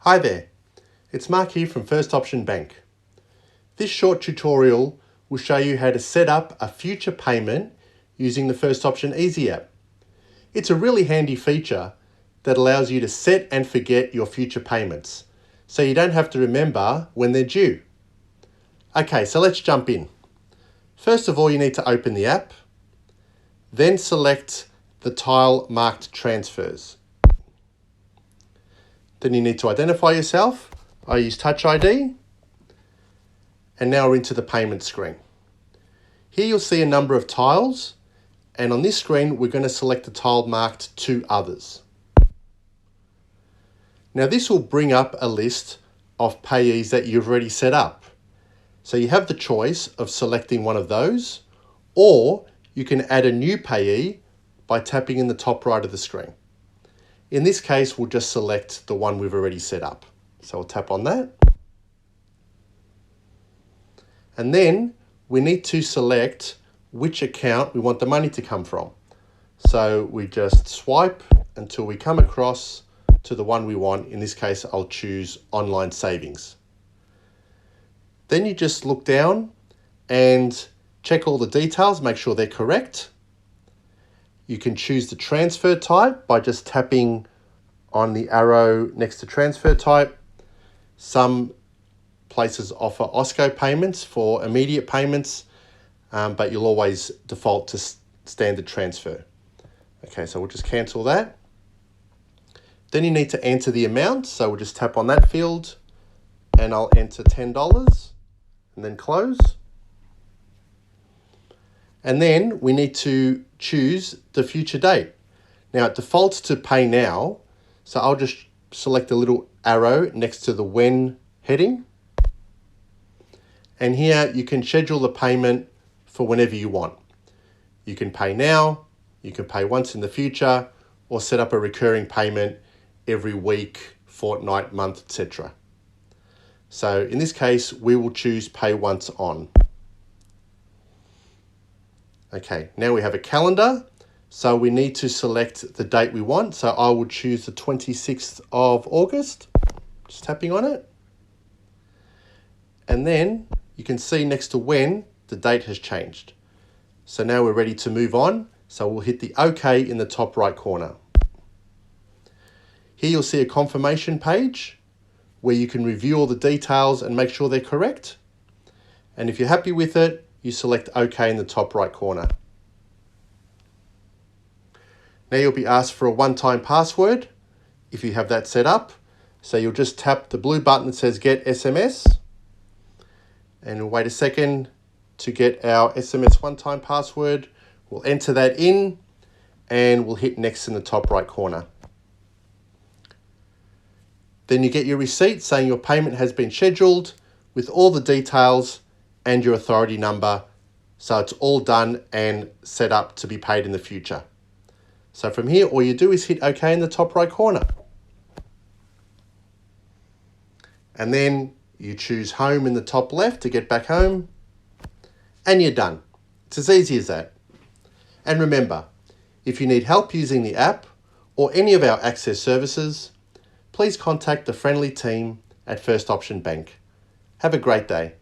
Hi there, it's Mark here from First Option Bank. This short tutorial will show you how to set up a future payment using the First Option Easy app. It's a really handy feature that allows you to set and forget your future payments, so you don't have to remember when they're due. Okay, so let's jump in. First of all, you need to open the app, then select the tile marked Transfers. Then you need to identify yourself. I use Touch ID. And now we're into the payment screen. Here you'll see a number of tiles, and on this screen we're going to select the tile marked To Others. Now this will bring up a list of payees that you've already set up. So you have the choice of selecting one of those, or you can add a new payee by tapping in the top right of the screen. In this case, we'll just select the one we've already set up. So I'll tap on that. And then we need to select which account we want the money to come from. So we just swipe until we come across to the one we want. In this case, I'll choose Online Savings. Then you just look down and check all the details, make sure they're correct. You can choose the transfer type by just tapping on the arrow next to transfer type. Some places offer OSCO payments for immediate payments, but you'll always default to standard transfer. Okay, so we'll just cancel that. Then you need to enter the amount, so we'll just tap on that field and I'll enter $10 and then close. And then we need to choose the future date. Now it defaults to pay now, so I'll just select a little arrow next to the when heading. And here you can schedule the payment for whenever you want. You can pay now, you can pay once in the future, or set up a recurring payment every week, fortnight, month, etc. So in this case, we will choose pay once on. Okay, now we have a calendar, so we need to select the date we want. So I will choose the 26th of August, just tapping on it. And then you can see next to when the date has changed. So now we're ready to move on. So we'll hit the OK in the top right corner. Here you'll see a confirmation page where you can review all the details and make sure they're correct. And if you're happy with it, you select OK in the top right corner. Now you'll be asked for a one-time password if you have that set up. So you'll just tap the blue button that says Get SMS. And we'll wait a second to get our SMS one-time password. We'll enter that in and we'll hit Next in the top right corner. Then you get your receipt saying your payment has been scheduled with all the details and your authority number, so it's all done and set up to be paid in the future. So from here, all you do is hit OK in the top right corner. And then you choose Home in the top left to get back home, and you're done. It's as easy as that. And remember, if you need help using the app or any of our access services, please contact the friendly team at First Option Bank. Have a great day.